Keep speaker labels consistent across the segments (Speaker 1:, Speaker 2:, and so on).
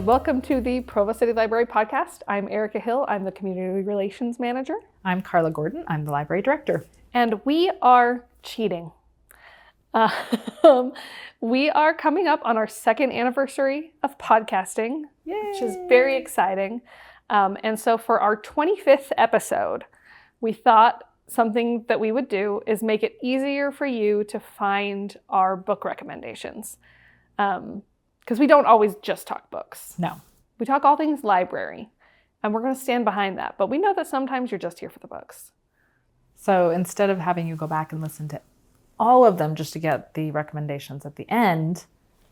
Speaker 1: welcome to the Provo City Library podcast. I'm Erika Hill. I'm the Community Relations Manager.
Speaker 2: I'm Carla Gordon. I'm the Library Director.
Speaker 1: And we are cheating. We are coming up on our second anniversary of podcasting,
Speaker 2: Yay!
Speaker 1: Which is very exciting. And so for our 25th episode, we thought something that we would do is make it easier for you to find our book recommendations. Because we don't always just talk books.
Speaker 2: No.
Speaker 1: We talk all things library, and we're going to stand behind that. But we know that sometimes you're just here for the books.
Speaker 2: So instead of having you go back and listen to all of them just to get the recommendations at the end,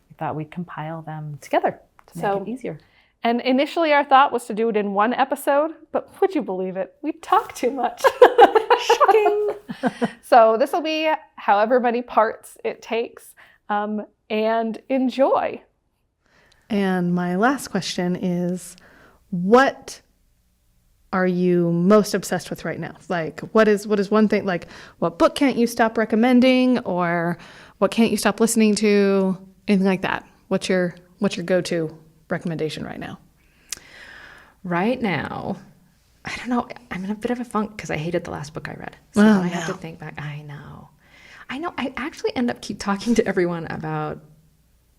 Speaker 2: we thought we'd compile them together to make it easier.
Speaker 1: And initially our thought was to do it in one episode, but would you believe it? We talk too much. Shocking. So this will be however many parts it takes, and enjoy.
Speaker 3: And my last question is, what are you most obsessed with right now? Like, what is one thing, like, what book can't you stop recommending, or what can't you stop listening to? Anything like that. What's your go-to recommendation right now?
Speaker 4: Right now, I don't know. I'm in a bit of a funk because I hated the last book I read. So I have to think back. I know. I actually end up keep talking to everyone about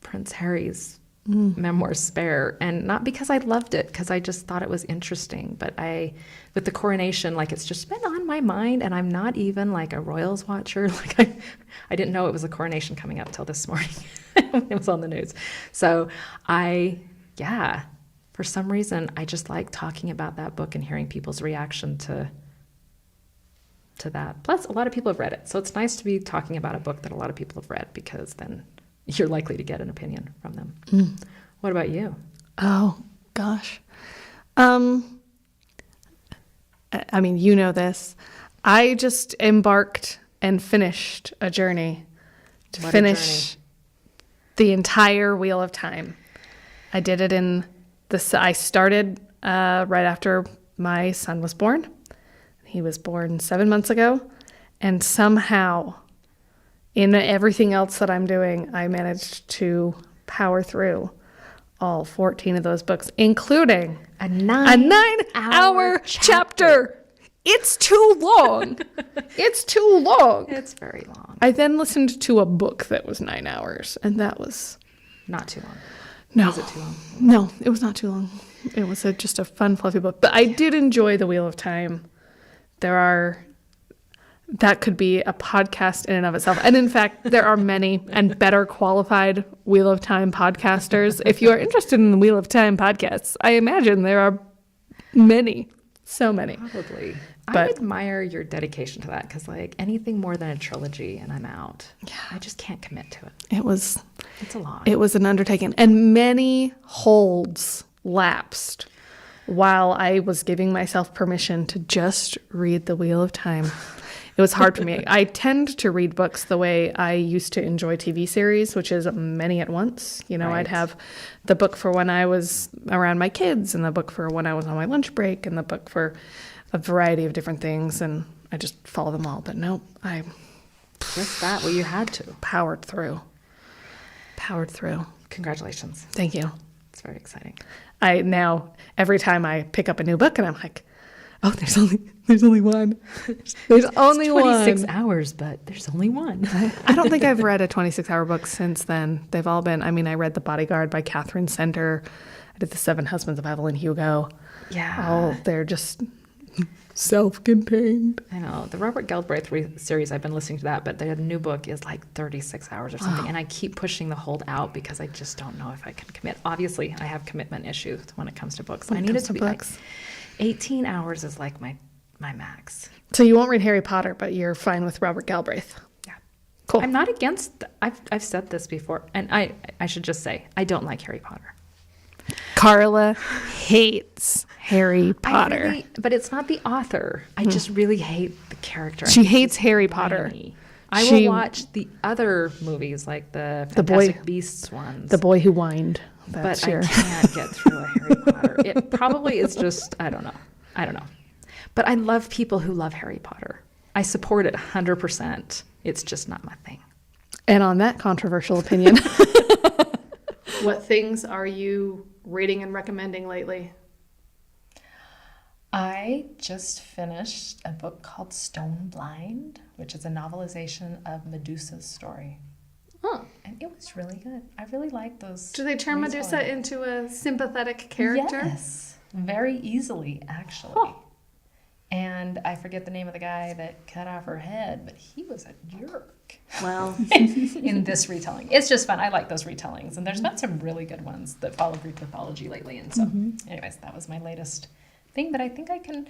Speaker 4: Prince Harry's memoir Spare, and not because I loved it, because I just thought it was interesting, but with the coronation, like, it's just been on my mind, and I'm not even like a royals watcher. Like, I didn't know it was a coronation coming up till this morning. It was on the news. So for some reason I just like talking about that book and hearing people's reaction to that. Plus, a lot of people have read it, so it's nice to be talking about a book that a lot of people have read, because then you're likely to get an opinion from them. What about you?
Speaker 3: Oh, gosh. I mean, you know this. I just embarked and finished a journey to finish the entire Wheel of Time. I did it I started right after my son was born. He was born 7 months ago. And somehow, in everything else that I'm doing, I managed to power through all 14 of those books, including
Speaker 4: a 9-hour
Speaker 3: chapter. It's too long. It's too long.
Speaker 4: It's very long.
Speaker 3: I then listened to a book that was 9 hours, and that was
Speaker 4: not too long.
Speaker 3: No.
Speaker 4: Was it too long?
Speaker 3: No, it was not too long. It was just a fun, fluffy book. But I did enjoy The Wheel of Time. That could be a podcast in and of itself. And in fact, there are many and better qualified Wheel of Time podcasters. If you are interested in the Wheel of Time podcasts, I imagine there are many, so many.
Speaker 4: Probably. I admire your dedication to that, because like anything more than a trilogy and I'm out. Yeah. I just can't commit to it.
Speaker 3: It's
Speaker 4: a lot.
Speaker 3: It was an undertaking. And many holds lapsed while I was giving myself permission to just read The Wheel of Time. It was hard for me. I tend to read books the way I used to enjoy TV series, which is many at once. You know, right. I'd have the book for when I was around my kids, and the book for when I was on my lunch break, and the book for a variety of different things, and I just follow them all. But no, I
Speaker 4: just that. Well, you had to.
Speaker 3: Powered through.
Speaker 4: Congratulations.
Speaker 3: Thank you.
Speaker 4: It's very exciting.
Speaker 3: Now every time I pick up a new book, and I'm like, oh, there's only one. There's only
Speaker 4: 26
Speaker 3: one.
Speaker 4: hours, but there's only one.
Speaker 3: I don't think I've read a 26-hour book since then. They've all been, I read The Bodyguard by Catherine Center. I did The Seven Husbands of Evelyn Hugo.
Speaker 4: Yeah.
Speaker 3: Oh, they're just self-contained.
Speaker 4: I know. The Robert Galbraith series, I've been listening to that, but their new book is like 36 hours or something. And I keep pushing the hold out because I just don't know if I can commit. Obviously, I have commitment issues when it comes to books. I need it to be books. Like 18 hours is like my max.
Speaker 3: So you won't read Harry Potter, but you're fine with Robert Galbraith.
Speaker 4: Yeah.
Speaker 3: Cool.
Speaker 4: I'm not against, I've said this before, and I should just say, I don't like Harry Potter.
Speaker 3: Carla hates Harry Potter.
Speaker 4: But it's not the author. I just really hate the character.
Speaker 3: She hates Harry Potter.
Speaker 4: I will watch the other movies, like the Fantastic Beasts ones.
Speaker 3: The Boy Who Whined.
Speaker 4: But I can't get through a Harry Potter. It probably is just, I don't know. But I love people who love Harry Potter. I support it 100%. It's just not my thing.
Speaker 3: And on that controversial opinion, what things are you reading and recommending lately?
Speaker 4: I just finished a book called Stone Blind, which is a novelization of Medusa's story.
Speaker 3: Oh.
Speaker 4: And it was really good. I really like those.
Speaker 3: Do they turn Medusa into a sympathetic character?
Speaker 4: Yes, very easily, actually.
Speaker 3: Huh.
Speaker 4: And I forget the name of the guy that cut off her head, but he was a jerk.
Speaker 3: Well,
Speaker 4: in this retelling. It's just fun. I like those retellings. And there's been some really good ones that follow Greek mythology lately. And so, anyways, that was my latest thing that I think I can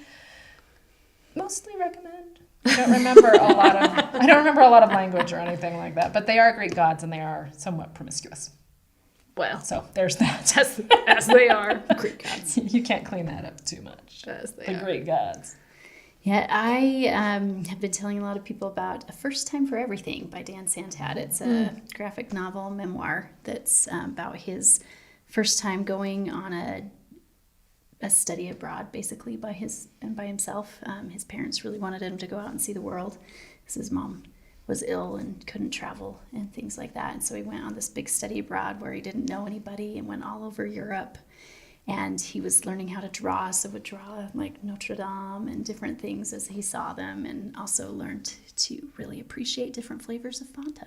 Speaker 4: mostly recommend. I don't remember a lot of language or anything like that, but they are Greek gods and they are somewhat promiscuous.
Speaker 3: well,
Speaker 4: So there's that.
Speaker 3: as they are. Greek gods.
Speaker 4: You can't clean that up too much.
Speaker 3: As they
Speaker 4: The
Speaker 3: are.
Speaker 4: Greek gods.
Speaker 5: Yeah, I have been telling a lot of people about A First Time for Everything by Dan Santat. It's a graphic novel memoir that's about his first time going on a study abroad, basically by himself. His parents really wanted him to go out and see the world because his mom was ill and couldn't travel and things like that. And so he went on this big study abroad where he didn't know anybody and went all over Europe. And he was learning how to draw, so would draw like Notre Dame and different things as he saw them, and also learned to really appreciate different flavors of Fanta.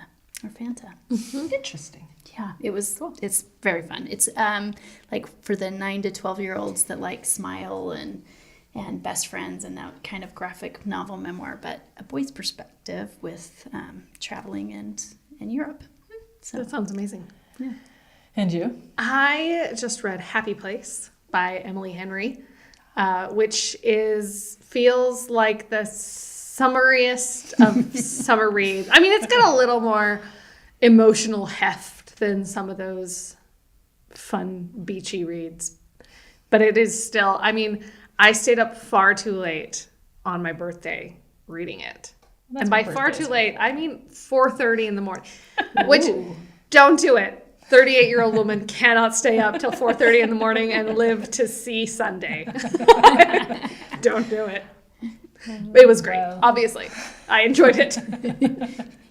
Speaker 4: Interesting.
Speaker 5: Yeah, it's very fun. It's like for the 9 to 12-year-olds that like Smile and Best Friends and that kind of graphic novel memoir, but a boy's perspective with traveling in Europe. So
Speaker 3: That sounds amazing.
Speaker 5: yeah.
Speaker 4: And you?
Speaker 3: I just read Happy Place by Emily Henry, which feels like the summariest of summer reads. I mean, it's got a little more emotional heft than some of those fun beachy reads, but it is still, I mean, I stayed up far too late on my birthday reading it.
Speaker 4: That's
Speaker 3: And
Speaker 4: my
Speaker 3: by far
Speaker 4: birthday
Speaker 3: too
Speaker 4: as
Speaker 3: late, I mean 4:30 in the morning, which don't do it. 38-year-old woman cannot stay up till 4:30 in the morning and live to see Sunday. Don't do it. It was great, obviously. I enjoyed it.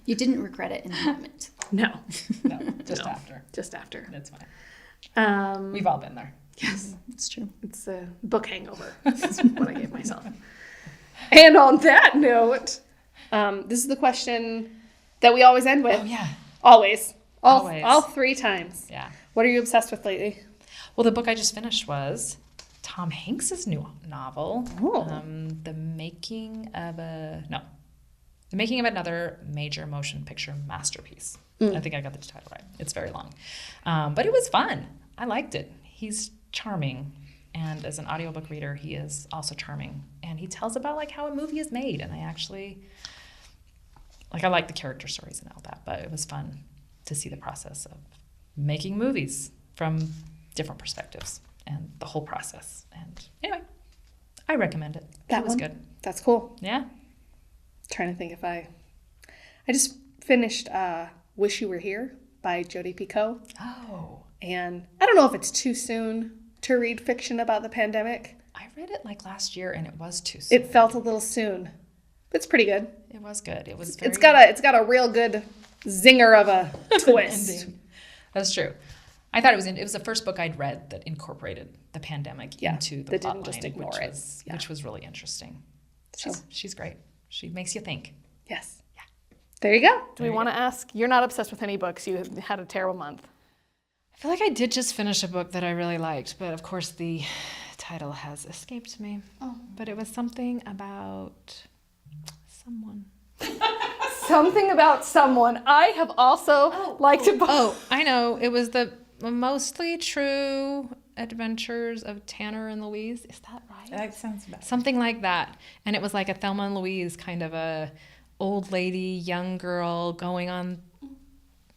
Speaker 5: You didn't regret it in the moment.
Speaker 3: No,
Speaker 4: No, just
Speaker 3: No.
Speaker 4: after.
Speaker 3: just after.
Speaker 4: That's fine. We've all been there.
Speaker 3: Yes,
Speaker 5: It's true.
Speaker 3: it's a book hangover. That's what I gave myself. And on that note, this is the question that we always end with.
Speaker 4: Oh, yeah.
Speaker 3: Always.
Speaker 4: Always.
Speaker 3: All 3 times.
Speaker 4: Yeah.
Speaker 3: What are you obsessed with lately?
Speaker 4: Well, the book I just finished was Tom Hanks's new novel,
Speaker 3: Oh.
Speaker 4: The Making of Another Major Motion Picture Masterpiece. I think I got the title right. It's very long. But it was fun. I liked it. He's charming. And as an audiobook reader, he is also charming. And he tells about like how a movie is made. And I like the character stories and all that, but it was fun to see the process of making movies from different perspectives and the whole process. And anyway, I recommend it. It was good.
Speaker 3: That's cool.
Speaker 4: Yeah.
Speaker 3: Trying to think if I just finished Wish You Were Here by Jodi Picoult.
Speaker 4: Oh.
Speaker 3: And I don't know if it's too soon to read fiction about the pandemic.
Speaker 4: I read it like last year and it was too soon.
Speaker 3: It felt a little soon. But it's pretty good.
Speaker 4: It was good. It was very
Speaker 3: It's got a real good zinger of a twist.
Speaker 4: ending. That's true. I thought it was the first book I'd read that incorporated the pandemic into the
Speaker 3: that
Speaker 4: plot
Speaker 3: didn't just
Speaker 4: line,
Speaker 3: ignore it. Yeah.
Speaker 4: which was really interesting.
Speaker 3: So-
Speaker 4: She's great. She makes you think.
Speaker 3: Yes. Yeah. There you go. Do we want to ask? You're not obsessed with any books. You had a terrible month.
Speaker 4: I feel like I did just finish a book that I really liked, but of course the title has escaped me. Oh. But it was something about someone.
Speaker 3: Something about someone. I have also liked a book.
Speaker 4: Oh, I know. It was the Mostly True Adventures of Tanner and Louise. Is that right?
Speaker 2: That sounds bad.
Speaker 4: Something like that. And it was like a Thelma and Louise kind of a old lady, young girl going on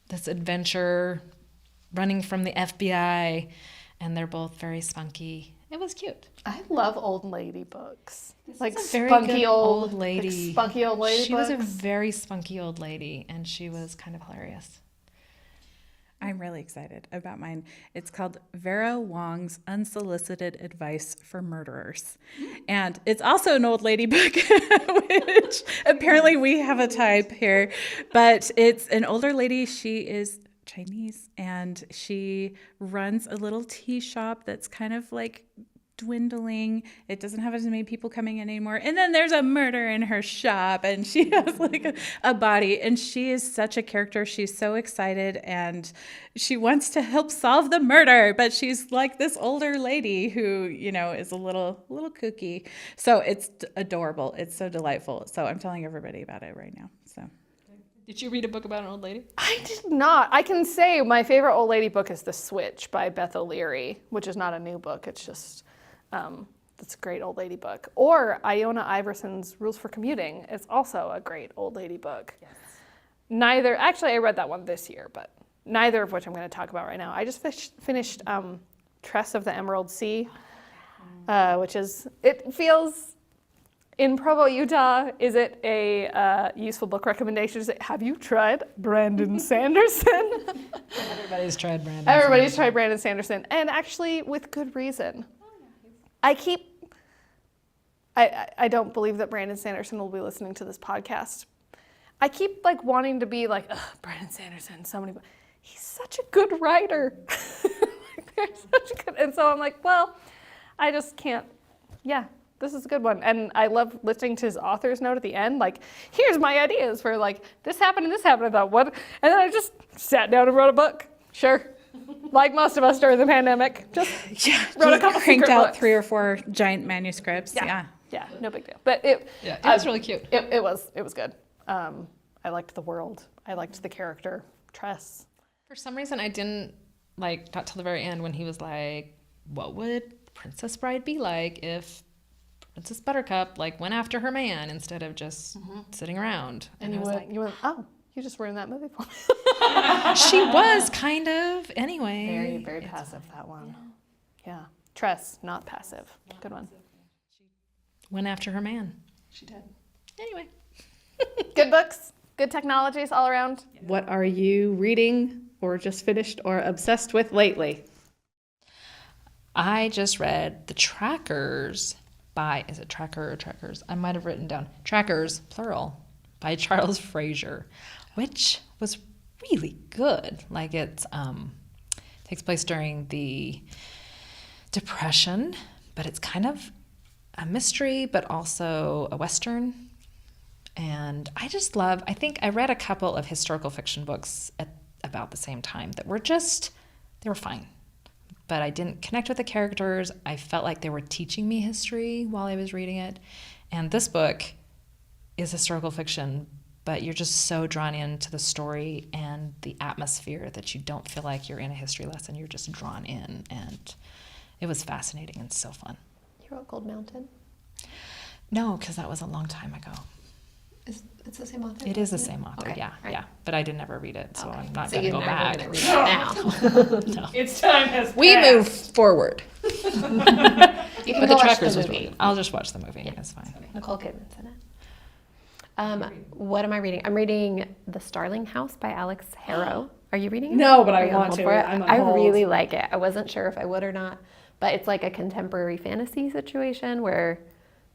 Speaker 4: this adventure, running from the FBI, and they're both very spunky. It was cute.
Speaker 3: I love old lady books. Like
Speaker 4: Very
Speaker 3: spunky
Speaker 4: good
Speaker 3: old
Speaker 4: lady.
Speaker 3: like spunky old lady
Speaker 4: She
Speaker 3: books.
Speaker 4: was a very spunky old lady, and she was kind of hilarious.
Speaker 6: I'm really excited about mine. It's called Vera Wong's Unsolicited Advice for Murderers. And it's also an old lady book, which apparently we have a type here. But it's an older lady. She is Chinese, and she runs a little tea shop that's kind of like dwindling. It doesn't have as many people coming in anymore. And then there's a murder in her shop, and she has like a body, and she is such a character. She's so excited, and she wants to help solve the murder, but she's like this older lady who, you know, is a little kooky. So it's adorable. It's so delightful. So I'm telling everybody about it right now. So
Speaker 4: Did you read a book about an old lady?
Speaker 1: I did not. I can say my favorite old lady book is The Switch by Beth O'Leary, which is not a new book. It's just, it's a great old lady book. Or Iona Iverson's Rules for Commuting is also a great old lady book. Yes. Neither, actually I read that one this year, but neither of which I'm going to talk about right now. I just finished Tress of the Emerald Sea, which is, it feels, in Provo, Utah, is it a useful book recommendation? Is it, have you tried Brandon Sanderson?
Speaker 4: Everybody's tried Brandon.
Speaker 1: Everybody's tried Brandon Sanderson, and actually with good reason. I don't believe that Brandon Sanderson will be listening to this podcast. I keep like wanting to be like, Brandon Sanderson, he's such a good writer. And so I'm like, well, I just can't, this is a good one. And I love listening to his author's note at the end, like, here's my ideas for like, this happened and this happened. I thought, what? And then I just sat down and wrote a book. Sure. Like most of us during the pandemic. Just wrote a couple
Speaker 6: cranked
Speaker 1: secret
Speaker 6: out
Speaker 1: books.
Speaker 6: 3 or 4 giant manuscripts. Yeah.
Speaker 1: Yeah, no big deal. But it
Speaker 4: was really cute.
Speaker 1: It was good. I liked the world. I liked the character, Tress.
Speaker 4: For some reason, I didn't like, not till the very end when he was like, what would Princess Bride be like if Princess Buttercup like went after her man instead of just sitting around?
Speaker 1: And
Speaker 4: I was like,
Speaker 1: you went, oh, you just were in that movie for me.
Speaker 4: she was kind of, anyway.
Speaker 1: Very, very passive, that one. Yeah. Tress, not passive. Good one.
Speaker 4: Went after her man.
Speaker 1: She did.
Speaker 4: Anyway.
Speaker 1: Good books, good technologies all around.
Speaker 3: What are you reading or just finished or obsessed with lately?
Speaker 4: I just read The Trackers by, is it Tracker or Trackers? I might have written down Trackers, plural, by Charles Fraser, which was really good. Like it takes place during the Depression, but it's kind of a mystery, but also a Western. And I just love, I think I read a couple of historical fiction books at about the same time that were just, they were fine. But I didn't connect with the characters. I felt like they were teaching me history while I was reading it. And this book is historical fiction, but you're just so drawn into the story and the atmosphere that you don't feel like you're in a history lesson. You're just drawn in. And it was fascinating and so fun.
Speaker 7: You wrote Gold Mountain?
Speaker 4: No, because that was a long time ago.
Speaker 7: It's the same author?
Speaker 4: It is the same author,
Speaker 7: Okay,
Speaker 4: yeah,
Speaker 7: right.
Speaker 4: yeah. But I did never read it, so
Speaker 7: Okay.
Speaker 4: I'm not
Speaker 7: So
Speaker 4: going to
Speaker 7: you're
Speaker 4: go
Speaker 7: never
Speaker 4: back.
Speaker 7: gonna read it now.
Speaker 4: No.
Speaker 1: It's time has
Speaker 4: We
Speaker 1: passed.
Speaker 4: move forward.
Speaker 7: You
Speaker 4: But
Speaker 7: can
Speaker 4: The
Speaker 7: go watch
Speaker 4: Trackers
Speaker 7: the
Speaker 4: was
Speaker 7: movie.
Speaker 4: really, I'll just watch the movie. It's fine.
Speaker 7: Nicole Kidman's in it. What am I reading? I'm reading The Starling House by Alex Harrow. Are you reading it?
Speaker 3: No, but
Speaker 7: Are
Speaker 3: I
Speaker 7: you on
Speaker 3: want
Speaker 7: hold
Speaker 3: to.
Speaker 7: for it?
Speaker 3: I'm on
Speaker 7: I
Speaker 3: hold.
Speaker 7: really like it. I wasn't sure if I would or not, but it's like a contemporary fantasy situation where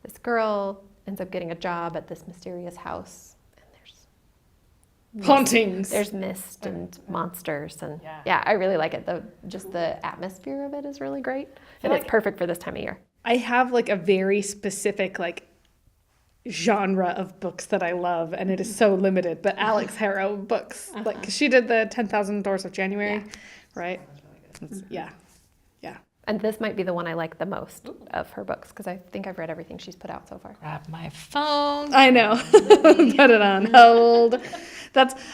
Speaker 7: this girl ends up getting a job at this mysterious house, and
Speaker 3: Hauntings.
Speaker 7: there's mist and monsters, and yeah, I really like it. Just the atmosphere of it is really great, and it's perfect for this time of year.
Speaker 3: I have like a very specific like genre of books that I love, and it is so limited. But Alex Harrow books, like 'cause she did the 10,000 Doors of January, right? Yeah.
Speaker 7: And this might be the one I like the most of her books because I think I've read everything she's put out so far.
Speaker 4: Grab my phone.
Speaker 3: I know. Put it on hold.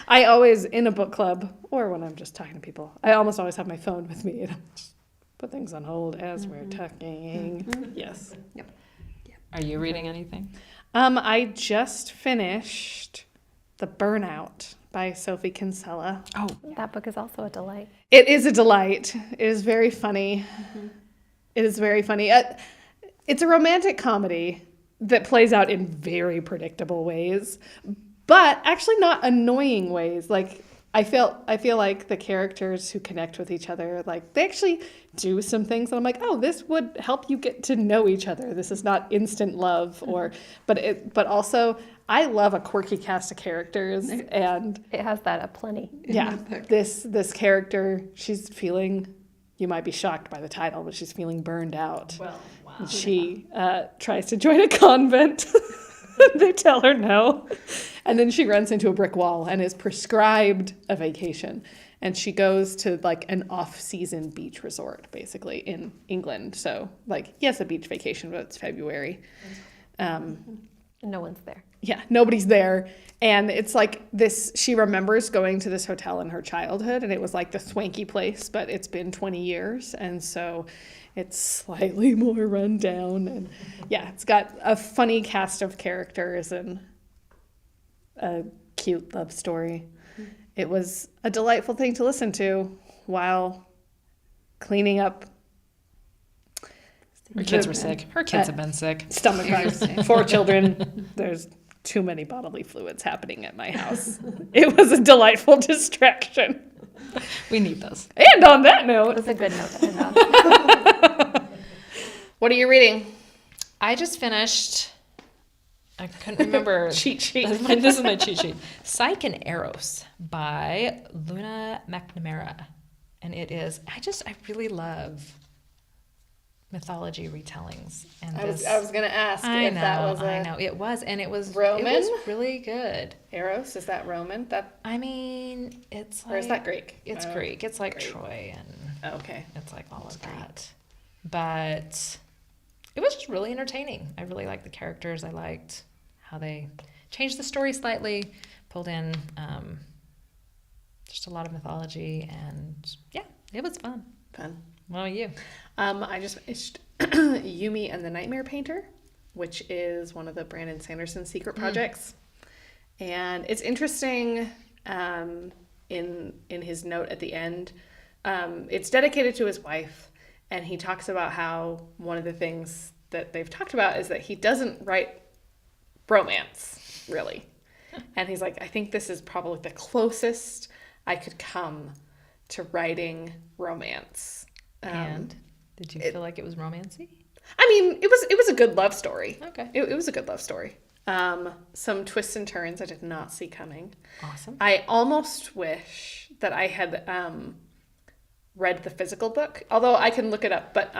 Speaker 3: I always, in a book club or when I'm just talking to people, I almost always have my phone with me and I just put things on hold as we're talking. Yes.
Speaker 4: Are you reading anything?
Speaker 3: I just finished The Burnout by Sophie Kinsella.
Speaker 4: Oh,
Speaker 7: That book is also a delight.
Speaker 3: It is a delight. It is very funny. It is very funny. It's a romantic comedy that plays out in very predictable ways, but actually not annoying ways. Like,
Speaker 1: I feel like the characters who connect with each other, like they actually do some things that I'm like, oh, this would help you get to know each other. This is not instant love, but also I love a quirky cast of characters, and
Speaker 7: It has that aplenty.
Speaker 1: yeah, this character, she's feeling. You might be shocked by the title, but she's feeling burned out. Well, wow. And she tries to join a convent. They tell her no. And then she runs into a brick wall and is prescribed a vacation. And she goes to like an off-season beach resort, basically, in England. So, like, yes, a beach vacation, but it's February.
Speaker 7: No one's there.
Speaker 1: Yeah, nobody's there. And it's like this, she remembers going to this hotel in her childhood, and it was like the swanky place, but it's been 20 years. And so it's slightly more run down. And yeah, it's got a funny cast of characters and a cute love story. It was a delightful thing to listen to while cleaning up.
Speaker 2: Her kids were sick. Her kids have been sick.
Speaker 1: Stomach bugs. 4 children. There's too many bodily fluids happening at my house. It was a delightful distraction.
Speaker 2: We need those.
Speaker 1: And on that note,
Speaker 7: That's a good note to end on.
Speaker 1: what are you reading?
Speaker 2: I just finished. I couldn't remember.
Speaker 1: Cheat sheet.
Speaker 2: This is my cheat sheet. Psyche and Eros by Luna McNamara. And it is, I really love mythology retellings. And
Speaker 1: I was going to ask if that was
Speaker 2: I know. It was, and it was
Speaker 1: Roman?
Speaker 2: It was really good.
Speaker 1: Eros, is that Roman?
Speaker 2: I mean, it's like...
Speaker 1: Or is that Greek?
Speaker 2: It's Greek. It's like
Speaker 1: Greek.
Speaker 2: Troy, and
Speaker 1: Okay.
Speaker 2: it's like all of that. But it was just really entertaining. I really liked the characters. I liked how they changed the story slightly, pulled in just a lot of mythology, and yeah, it was fun.
Speaker 1: Fun.
Speaker 2: What about you?
Speaker 1: I just finished Yumi and the Nightmare Painter, which is one of the Brandon Sanderson secret projects. And it's interesting in his note at the end. It's dedicated to his wife, and he talks about how one of the things that they've talked about is that he doesn't write romance, really. And he's like, I think this is probably the closest I could come to writing romance.
Speaker 2: And did you feel like it was romancy?
Speaker 1: I mean, it was a good love story.
Speaker 2: Okay.
Speaker 1: It was a good love story. Some twists and turns I did not see coming.
Speaker 2: Awesome.
Speaker 1: I almost wish that I had read the physical book, although I can look it up, but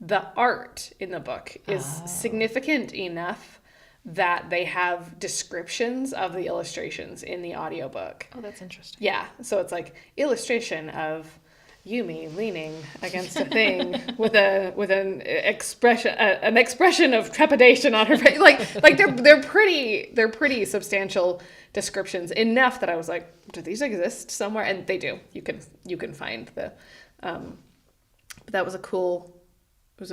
Speaker 1: the art in the book is significant enough that they have descriptions of the illustrations in the audiobook.
Speaker 2: Oh, that's interesting.
Speaker 1: Yeah, so it's like illustration of Yumi leaning against a thing with an expression of trepidation on her face. Like they're pretty substantial descriptions, enough that I was like, do these exist somewhere? And they do. You can find the but that was a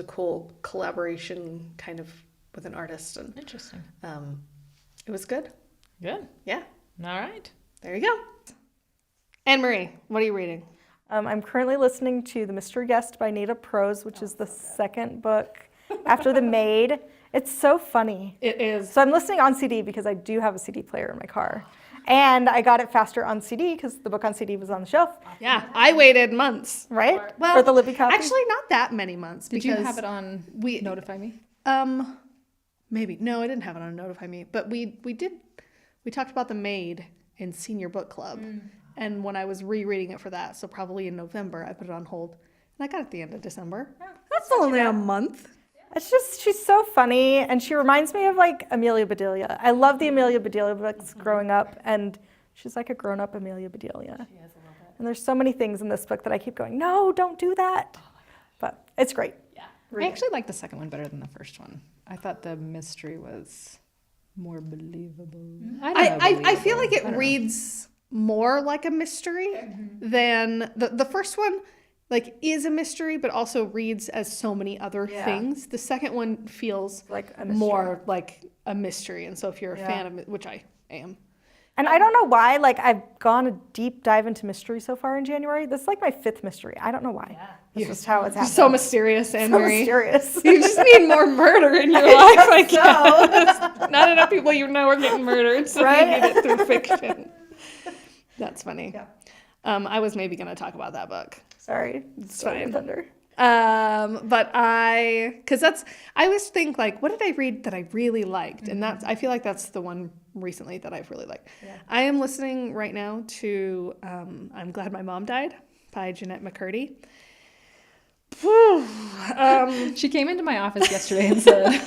Speaker 1: cool collaboration kind of with an artist, and
Speaker 2: Interesting.
Speaker 1: it was good.
Speaker 2: Good.
Speaker 1: Yeah.
Speaker 2: All right.
Speaker 1: There you go. Anne-Marie, what are you reading?
Speaker 8: I'm currently listening to The Mystery Guest by Nada Prose, which is the second book after The Maid. It's so funny.
Speaker 1: It is.
Speaker 8: So I'm listening on CD because I do have a CD player in my car. And I got it faster on CD because the book on CD was on the shelf,
Speaker 1: Yeah, I waited months.
Speaker 8: right?
Speaker 1: Well,
Speaker 8: For the Libby copy.
Speaker 1: Actually, not that many months.
Speaker 4: Did you
Speaker 1: because
Speaker 4: have it on Notify Me?
Speaker 1: Maybe. No, I didn't have it on Notify Me. But we talked about The Maid in senior book club. And when I was rereading it for that, so probably in November, I put it on hold. And I got it at the end of December. That's only a month.
Speaker 8: It's just, she's so funny, and she reminds me of like Amelia Bedelia. I love the Amelia Bedelia books growing up, and she's like a grown-up Amelia Bedelia. She is a little bit. And there's so many things in this book that I keep going, no, don't do that. But it's great.
Speaker 1: Yeah.
Speaker 4: I actually like the second one better than the first one. I thought the mystery was more believable.
Speaker 1: I feel like it reads more like a mystery than the first one, like, is a mystery, but also reads as so many other things. The second one feels
Speaker 8: Like a mystery.
Speaker 1: more like a mystery. And so if you're a fan of it, which I am.
Speaker 8: And I don't know why, like, I've gone a deep dive into mystery so far in January. This is like my 5th mystery. I don't know why. It's just how it's happening.
Speaker 1: So mysterious, Anne-Marie.
Speaker 8: mysterious.
Speaker 1: You just need more murder in your life, I guess. Not enough people you know are getting murdered, so you need it through fiction. That's funny.
Speaker 8: Yeah.
Speaker 1: I was maybe going to talk about that book.
Speaker 8: Sorry.
Speaker 1: It's fine.
Speaker 8: Thunder.
Speaker 1: But I always think like, what did I read that I really liked? And I feel like that's the one recently that I've really liked. Yeah. I am listening right now to I'm Glad My Mom Died by Jeanette McCurdy.
Speaker 4: She came into my office yesterday and said,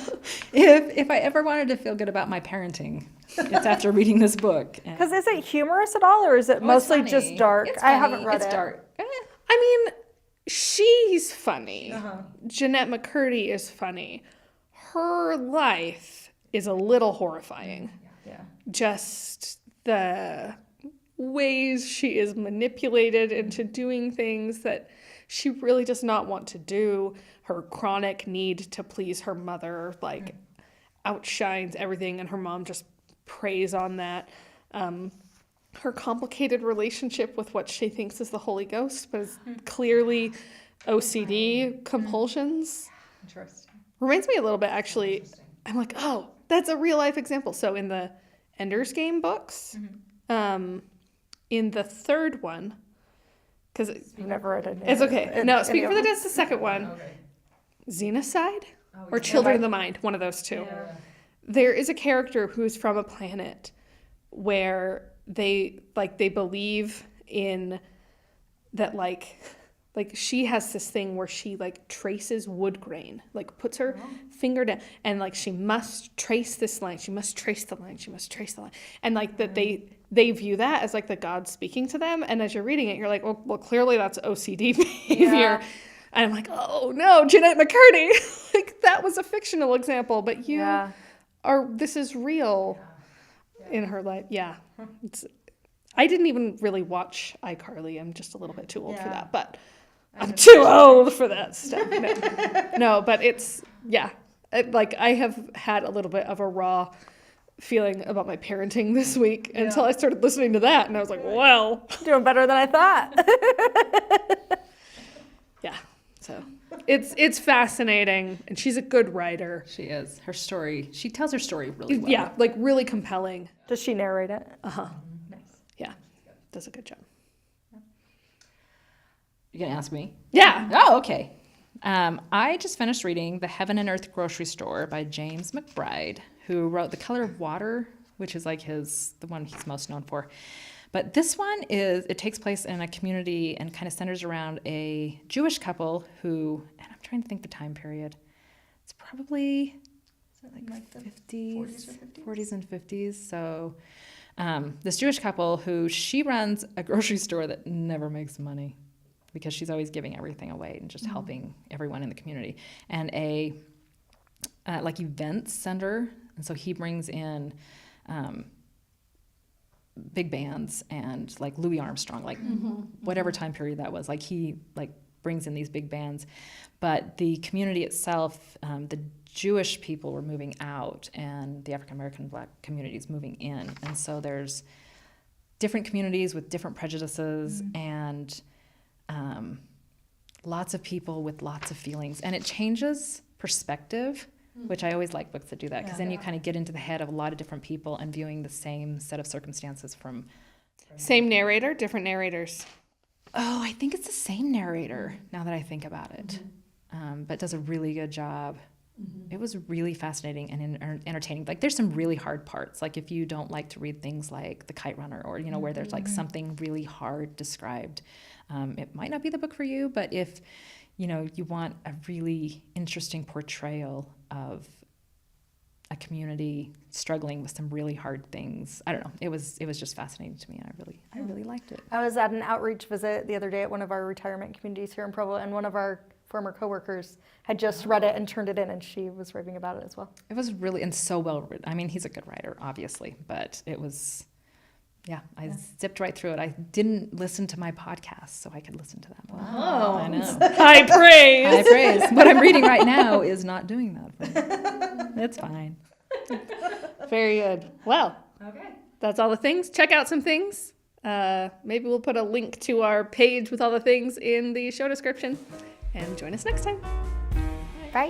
Speaker 4: if I ever wanted to feel good about my parenting, it's after reading this book.
Speaker 8: Because is it humorous at all, or is it mostly just dark?
Speaker 4: It's
Speaker 8: I
Speaker 4: funny.
Speaker 8: haven't read
Speaker 4: it's
Speaker 8: it.
Speaker 4: Dark.
Speaker 1: I mean, she's funny. Jeanette McCurdy is funny. Her life is a little horrifying.
Speaker 8: Yeah.
Speaker 1: Just the ways she is manipulated into doing things that she really does not want to do. Her chronic need to please her mother, like, outshines everything, and her mom just preys on that. Her complicated relationship with what she thinks is the Holy Ghost, but is clearly OCD compulsions.
Speaker 4: Interesting.
Speaker 1: Reminds me a little bit, actually. I'm like, oh, that's a real life example. So in the Ender's Game books, in the third one, because
Speaker 8: I've never read it.
Speaker 1: it's okay. No, Speak for the Dead's the second one. Xenocide or Children of the Mind, one of those two. Yeah. There is a character who's from a planet where they believe in that, like she has this thing where she like traces wood grain, like puts her finger down and like she must trace this line, she must trace the line, and like that they view that as like the God speaking to them, and as you're reading it you're like, well clearly that's OCD behavior. Yeah. And I'm like, oh no, Jeanette McCurdy, like that was a fictional example, but this is real in her life. Yeah. I didn't even really watch iCarly. I'm just a little bit too old for that, but I'm too old for that stuff. No, but it's, I have had a little bit of a raw feeling about my parenting this week until I started listening to that, and I was like, well.
Speaker 8: Doing better than I thought.
Speaker 1: Yeah, so it's fascinating, and she's a good writer.
Speaker 4: She is. Her story, she tells her story really well.
Speaker 1: Yeah, like really compelling.
Speaker 8: Does she narrate it?
Speaker 1: Uh-huh. Nice. Yeah, does a good job.
Speaker 4: You gonna ask me?
Speaker 1: Yeah.
Speaker 4: Oh, okay. I just finished reading The Heaven and Earth Grocery Store by James McBride, who wrote The Color of Water, which is like the one he's most known for. But this one it takes place in a community and kind of centers around a Jewish couple who, and I'm trying to think the time period. It's probably like the 50s, 40s and 50s. So this Jewish couple who she runs a grocery store that never makes money, because she's always giving everything away and just helping everyone in the community. And a events center, and so he brings in big bands and like Louis Armstrong, like whatever time period that was, like he like brings in these big bands. But the community itself, the Jewish people were moving out and the African American Black communities moving in, and so there's different communities with different prejudices and lots of people with lots of feelings, and it changes perspective, which I always like books that do that, because then you kind of get into the head of a lot of different people and viewing the same set of circumstances from
Speaker 1: same narrator, different narrators.
Speaker 4: Oh, I think it's the same narrator now that I think about it, but does a really good job. It was really fascinating and entertaining. Like there's some really hard parts, like if you don't like to read things like The Kite Runner, or where there's like something really hard described, it might not be the book for you. But if you want a really interesting portrayal of a community struggling with some really hard things, I don't know, it was just fascinating to me, and I really liked it.
Speaker 8: I was at an outreach visit the other day at one of our retirement communities here in Provo, and one of our former coworkers had just read it and turned it in, and she was raving about it as well.
Speaker 4: It was really, and so well written. I mean, he's a good writer, obviously, but it was, I zipped right through it. I didn't listen to my podcast, so I could listen to that one.
Speaker 1: Oh,
Speaker 4: I know.
Speaker 1: High praise.
Speaker 4: High praise. What I'm reading right now is not doing that for me. It's fine.
Speaker 1: Very good. Well, that's all the things. Check out some things. Maybe we'll put a link to our page with all the things in the show description. And join us next time.
Speaker 8: Bye.